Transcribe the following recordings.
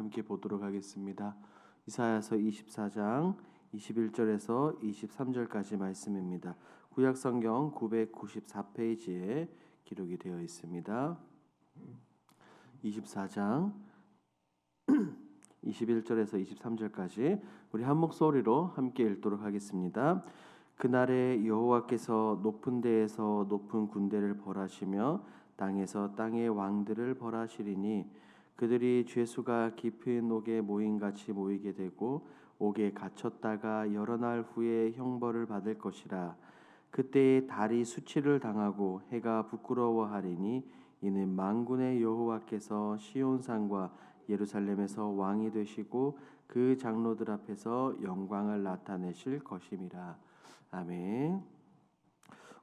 함께 보도록 하겠습니다. 이사야서 24장 21절에서 23절까지 말씀입니다. 구약성경 994페이지에 기록이 되어 있습니다. 24장 21절에서 23절까지 우리 한 목소리로 함께 읽도록 하겠습니다. 그날에 여호와께서 높은 데에서 높은 군대를 벌하시며 땅에서 땅의 왕들을 벌하시리니 그들이 죄수가 깊은 옥에 모임같이 모이게 되고 옥에 갇혔다가 여러 날 후에 형벌을 받을 것이라. 그때에 달이 수치를 당하고 해가 부끄러워하리니 이는 만군의 여호와께서 시온산과 예루살렘에서 왕이 되시고 그 장로들 앞에서 영광을 나타내실 것임이라. 아멘.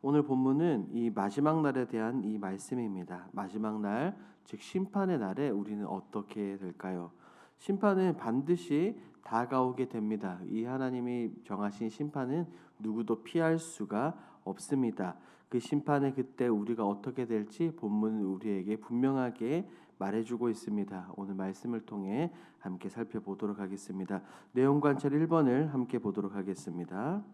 오늘 본문은 이 마지막 날에 대한 이 말씀입니다. 마지막 날, 즉 심판의 날에 우리는 어떻게 될까요? 심판은 반드시 다가오게 됩니다. 이 하나님이 정하신 심판은 누구도 피할 수가 없습니다. 그 심판의 그때 우리가 어떻게 될지 본문은 우리에게 분명하게 말해주고 있습니다. 오늘 말씀을 통해 함께 살펴보도록 하겠습니다. 내용 관찰 1번을 함께 보도록 하겠습니다.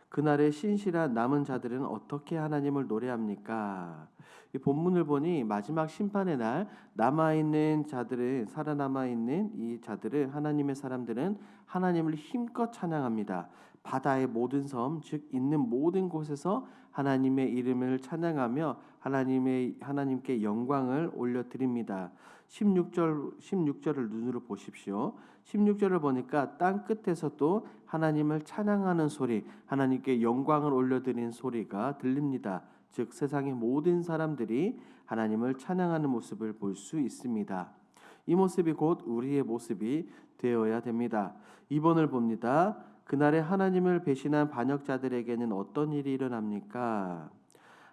그날에 신실한 남은 자들은 어떻게 하나님을 노래합니까? 이 본문을 보니 마지막 심판의 날 남아있는 자들은, 살아남아있는 이 자들은, 하나님의 사람들은 하나님을 힘껏 찬양합니다. 바다의 모든 섬, 즉 있는 모든 곳에서 하나님의 이름을 찬양하며 하나님께 영광을 올려드립니다. 16절을 눈으로 보십시오. 16절을 보니까 땅 끝에서도 하나님을 찬양하는 소리, 하나님께 영광을 올려드리는 소리가 들립니다. 즉 세상의 모든 사람들이 하나님을 찬양하는 모습을 볼 수 있습니다. 이 모습이 곧 우리의 모습이 되어야 됩니다. 2번을 봅니다. 그날에 하나님을 배신한 반역자들에게는 어떤 일이 일어납니까?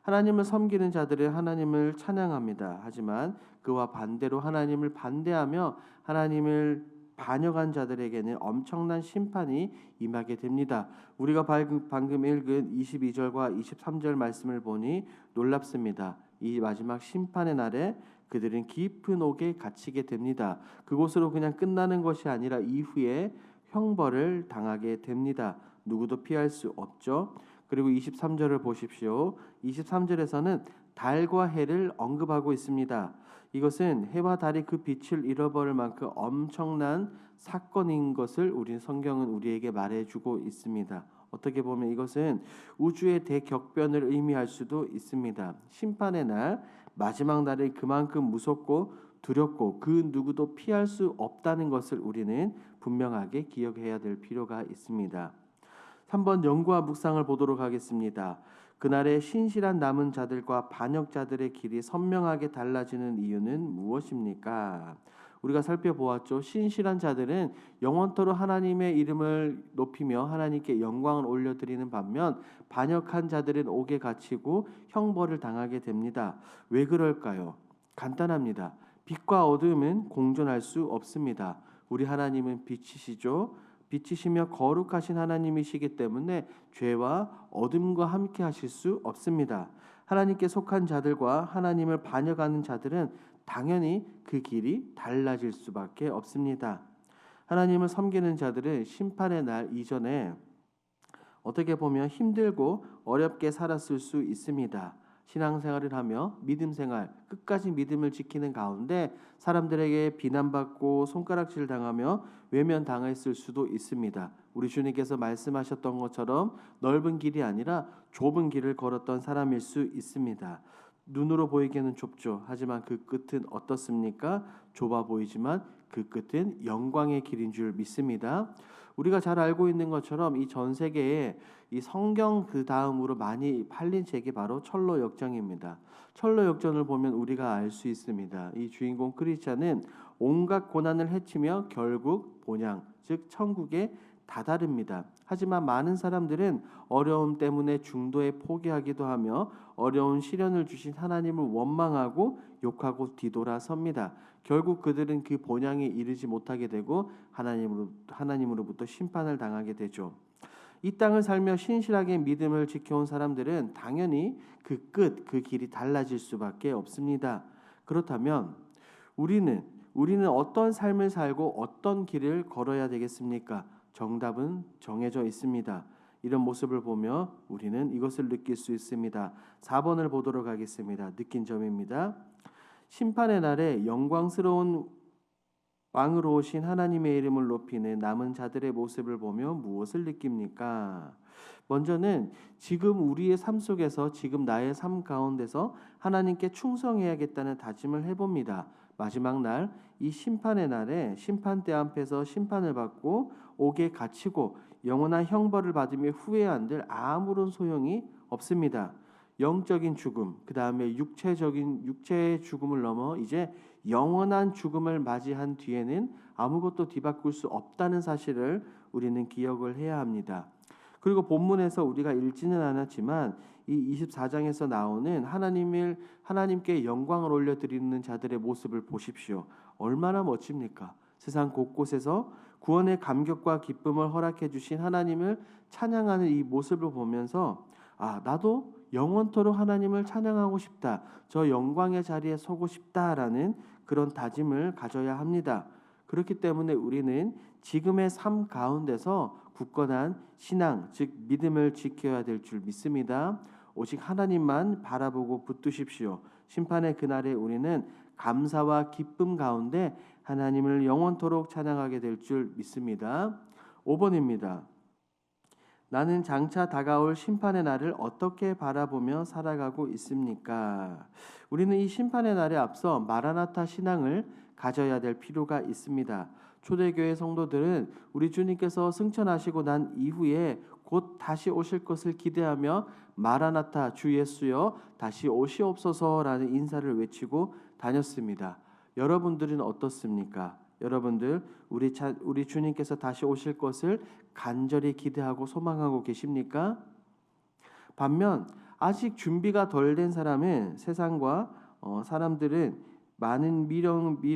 하나님을 섬기는 자들은 하나님을 찬양합니다. 하지만 그와 반대로 하나님을 반대하며 하나님을 반역한 자들에게는 엄청난 심판이 임하게 됩니다. 우리가 방금 읽은 22절과 23절 말씀을 보니 놀랍습니다. 이 마지막 심판의 날에 그들은 깊은 옥에 갇히게 됩니다. 그곳으로 그냥 끝나는 것이 아니라 이후에 형벌을 당하게 됩니다. 누구도 피할 수 없죠. 그리고 23절을 보십시오. 23절에서는 달과 해를 언급하고 있습니다. 이것은 해와 달이 그 빛을 잃어버릴 만큼 엄청난 사건인 것을 성경은 우리에게 말해주고 있습니다. 어떻게 보면 이것은 우주의 대격변을 의미할 수도 있습니다. 심판의 날, 마지막 날이 그만큼 무섭고 두렵고 그 누구도 피할 수 없다는 것을 우리는 분명하게 기억해야 될 필요가 있습니다. 3번 연구와 묵상을 보도록 하겠습니다. 그날의 신실한 남은 자들과 반역자들의 길이 선명하게 달라지는 이유는 무엇입니까? 우리가 살펴보았죠. 신실한 자들은 영원토록 하나님의 이름을 높이며 하나님께 영광을 올려드리는 반면 반역한 자들은 옥에 갇히고 형벌을 당하게 됩니다. 왜 그럴까요? 간단합니다. 빛과 어둠은 공존할 수 없습니다. 우리 하나님은 빛이시죠. 빛이시며 거룩하신 하나님이시기 때문에 죄와 어둠과 함께 하실 수 없습니다. 하나님께 속한 자들과 하나님을 반역하는 자들은 당연히 그 길이 달라질 수밖에 없습니다. 하나님을 섬기는 자들은 심판의 날 이전에 어떻게 보면 힘들고 어렵게 살았을 수 있습니다. 신앙생활을 하며 믿음생활, 끝까지 믿음을 지키는 가운데 사람들에게 비난받고 손가락질 당하며 외면당했을 수도 있습니다. 우리 주님께서 말씀하셨던 것처럼 넓은 길이 아니라 좁은 길을 걸었던 사람일 수 있습니다. 눈으로 보이기에는 좁죠. 하지만 그 끝은 어떻습니까? 좁아 보이지만 그 끝은 영광의 길인 줄 믿습니다. 우리가 잘 알고 있는 것처럼 이 전 세계에 이 성경 그 다음으로 많이 팔린 책이 바로 철로 역정입니다. 철로 역정을 보면 우리가 알 수 있습니다. 이 주인공 크리스찬은 온갖 고난을 헤치며 결국 본향, 즉 천국에 다다릅니다. 하지만 많은 사람들은 어려움 때문에 중도에 포기하기도 하며 어려운 시련을 주신 하나님을 원망하고 욕하고 뒤돌아섭니다. 결국 그들은 그 본향에 이르지 못하게 되고 하나님으로부터 심판을 당하게 되죠. 이 땅을 살며 신실하게 믿음을 지켜온 사람들은 당연히 그 길이 달라질 수밖에 없습니다. 그렇다면 우리는 우리는 어떤 삶을 살고 어떤 길을 걸어야 되겠습니까? 정답은 정해져 있습니다. 이런 모습을 보며 우리는 이것을 느낄 수 있습니다. 4번을 보도록 하겠습니다. 느낀 점입니다. 심판의 날에 영광스러운 왕으로 오신 하나님의 이름을 높이는 남은 자들의 모습을 보며 무엇을 느낍니까? 먼저는 지금 우리의 삶 속에서 지금 나의 삶 가운데서 하나님께 충성해야겠다는 다짐을 해봅니다. 마지막 날, 이 심판의 날에 심판대 앞에서 심판을 받고 옥에 갇히고 영원한 형벌을 받으며 후회한들 아무런 소용이 없습니다. 영적인 죽음, 그 다음에 육체의 죽음을 넘어 이제 영원한 죽음을 맞이한 뒤에는 아무것도 뒤바꿀 수 없다는 사실을 우리는 기억을 해야 합니다. 그리고 본문에서 우리가 읽지는 않았지만 이 24장에서 나오는 하나님께 영광을 올려드리는 자들의 모습을 보십시오. 얼마나 멋집니까? 세상 곳곳에서 구원의 감격과 기쁨을 허락해 주신 하나님을 찬양하는 이 모습을 보면서 나도 영원토록 하나님을 찬양하고 싶다. 저 영광의 자리에 서고 싶다라는 그런 다짐을 가져야 합니다. 그렇기 때문에 우리는 지금의 삶 가운데서 굳건한 신앙, 즉 믿음을 지켜야 될 줄 믿습니다. 오직 하나님만 바라보고 붙드십시오. 심판의 그날에 우리는 감사와 기쁨 가운데 하나님을 영원토록 찬양하게 될 줄 믿습니다. 5번입니다. 나는 장차 다가올 심판의 날을 어떻게 바라보며 살아가고 있습니까? 우리는 이 심판의 날에 앞서 마라나타 신앙을 가져야 될 필요가 있습니다. 초대교회 성도들은 우리 주님께서 승천하시고 난 이후에 곧 다시 오실 것을 기대하며 마라나타 주 예수여 다시 오시옵소서라는 인사를 외치고 다녔습니다. 여러분들은 어떻습니까? 여러분들 우리 주님께서 다시 오실 것을 간절히 기대하고 소망하고 계십니까? 반면 아직 준비가 덜 된 사람은 세상과 사람들은 많은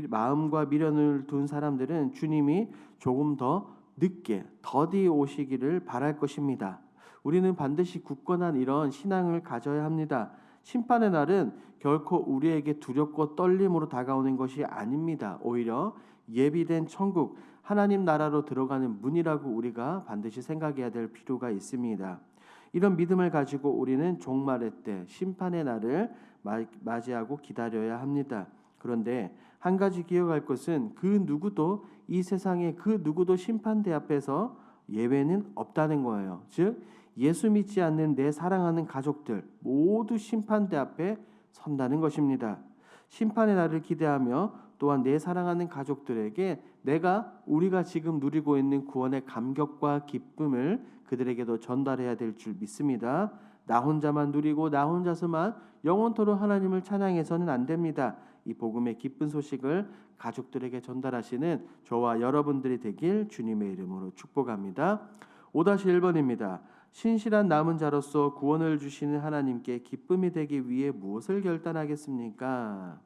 마음과 미련을 둔 사람들은 주님이 조금 더 늦게 더디 오시기를 바랄 것입니다. 우리는 반드시 굳건한 이런 신앙을 가져야 합니다. 심판의 날은 결코 우리에게 두렵고 떨림으로 다가오는 것이 아닙니다. 오히려 예비된 천국, 하나님 나라로 들어가는 문이라고 우리가 반드시 생각해야 될 필요가 있습니다. 이런 믿음을 가지고 우리는 종말의 때, 심판의 날을 맞이하고 기다려야 합니다. 그런데 한 가지 기억할 것은 이 세상의 그 누구도 심판대 앞에서 예외는 없다는 거예요. 즉 예수 믿지 않는 내 사랑하는 가족들 모두 심판대 앞에 선다는 것입니다. 심판의 날을 기대하며 또한 내 사랑하는 가족들에게 우리가 지금 누리고 있는 구원의 감격과 기쁨을 그들에게도 전달해야 될 줄 믿습니다. 나 혼자만 누리고 나 혼자서만 영원토록 하나님을 찬양해서는 안 됩니다. 이 복음의 기쁜 소식을 가족들에게 전달하시는 저와 여러분들이 되길 주님의 이름으로 축복합니다. 5-1번입니다. 신실한 남은 자로서 구원을 주시는 하나님께 기쁨이 되기 위해 무엇을 결단하겠습니까?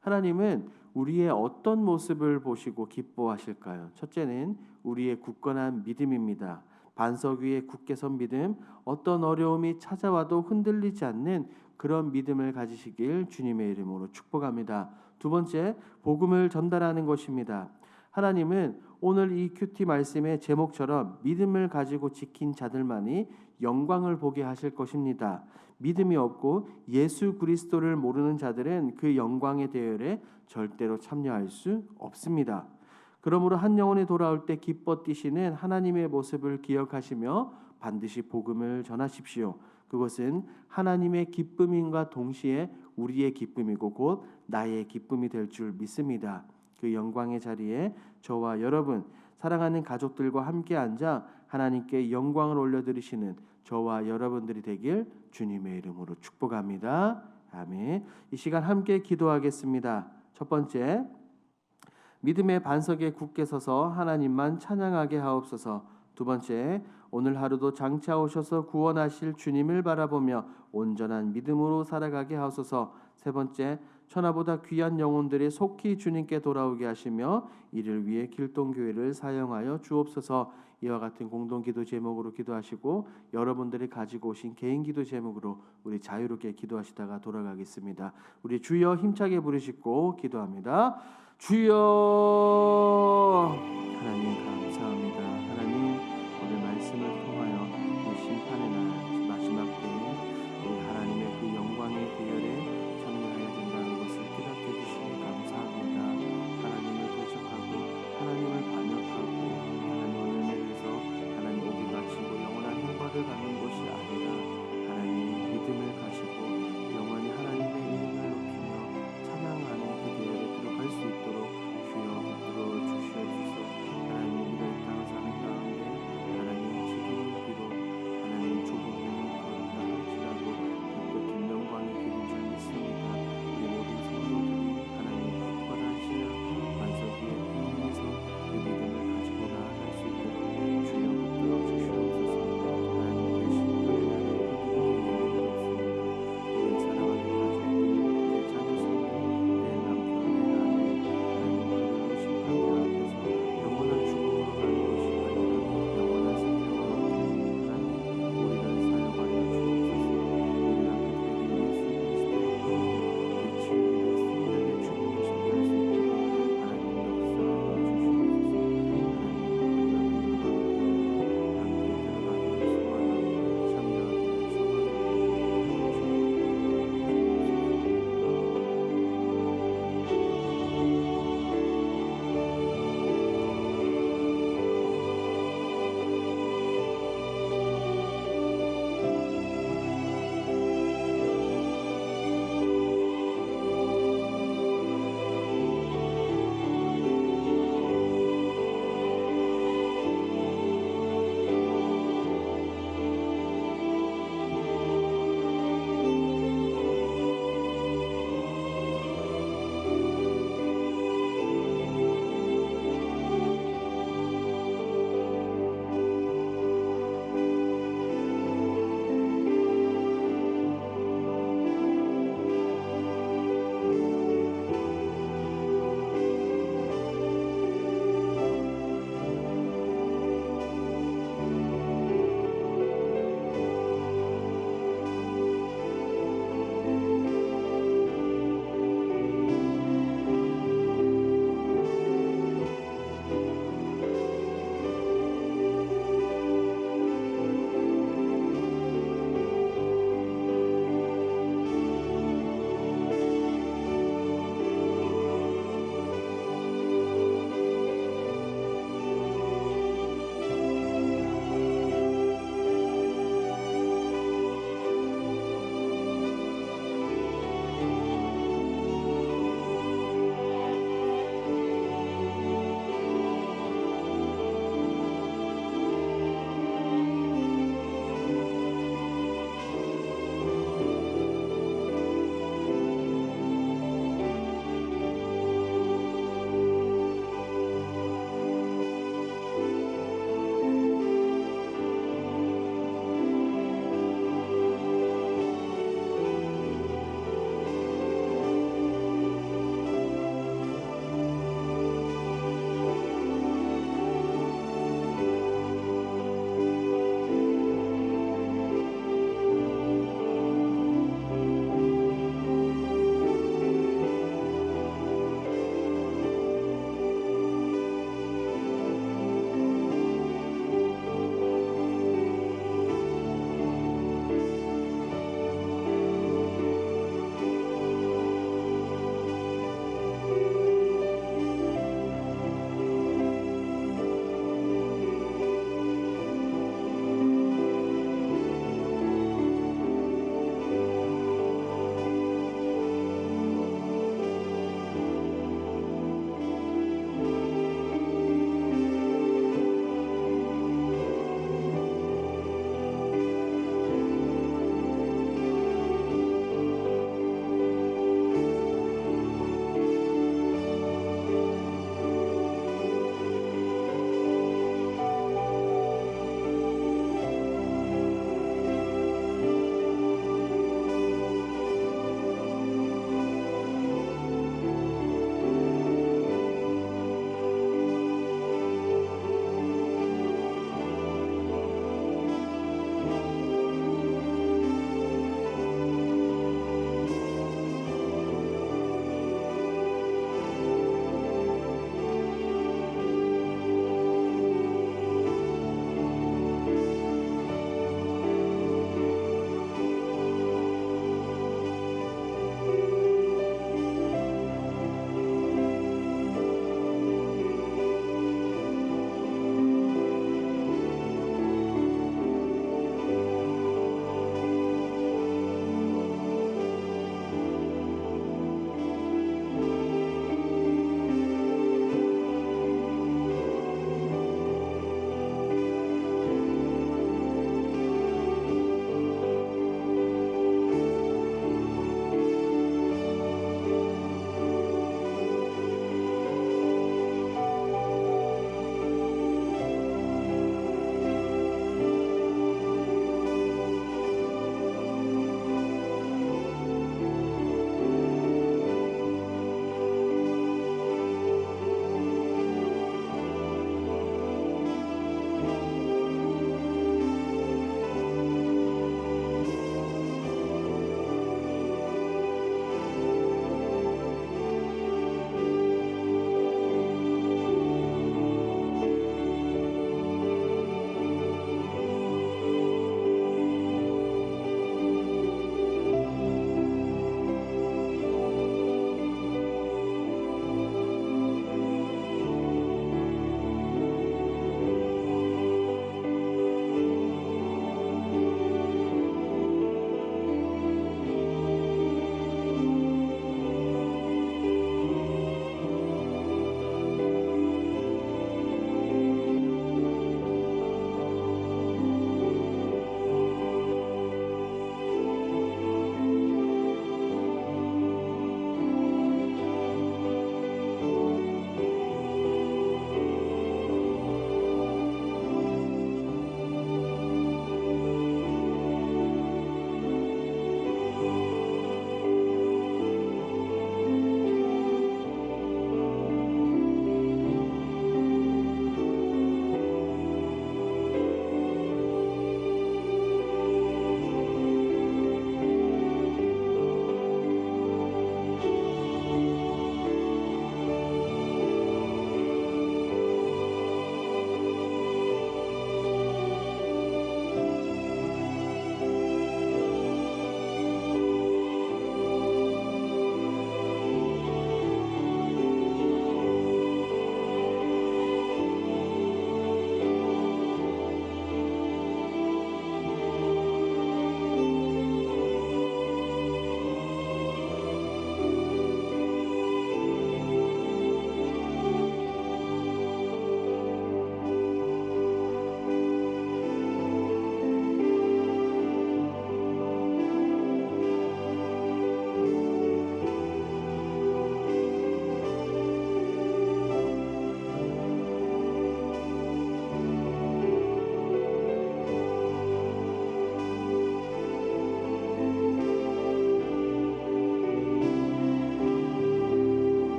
하나님은 우리의 어떤 모습을 보시고 기뻐하실까요? 첫째는 우리의 굳건한 믿음입니다. 반석 위에 굳게 선 믿음, 어떤 어려움이 찾아와도 흔들리지 않는 그런 믿음을 가지시길 주님의 이름으로 축복합니다. 두 번째, 복음을 전달하는 것입니다. 하나님은 오늘 이 큐티 말씀의 제목처럼 믿음을 가지고 지킨 자들만이 영광을 보게 하실 것입니다. 믿음이 없고 예수 그리스도를 모르는 자들은 그 영광의 대열에 절대로 참여할 수 없습니다. 그러므로 한 영혼이 돌아올 때 기뻐 뛰시는 하나님의 모습을 기억하시며 반드시 복음을 전하십시오. 그것은 하나님의 기쁨임과 동시에 우리의 기쁨이고 곧 나의 기쁨이 될 줄 믿습니다. 그 영광의 자리에 저와 여러분 사랑하는 가족들과 함께 앉아 하나님께 영광을 올려드리시는 저와 여러분들이 되길 주님의 이름으로 축복합니다. 아멘. 이 시간 함께 기도하겠습니다. 첫 번째, 믿음의 반석에 굳게 서서 하나님만 찬양하게 하옵소서. 두 번째, 오늘 하루도 장차 오셔서 구원하실 주님을 바라보며 온전한 믿음으로 살아가게 하옵소서. 세 번째, 천하보다 귀한 영혼들이 속히 주님께 돌아오게 하시며 이를 위해 길동교회를 사용하여 주옵소서. 이와 같은 공동기도 제목으로 기도하시고 여러분들이 가지고 오신 개인기도 제목으로 우리 자유롭게 기도하시다가 돌아가겠습니다. 우리 주여 힘차게 부르시고 기도합니다. 주여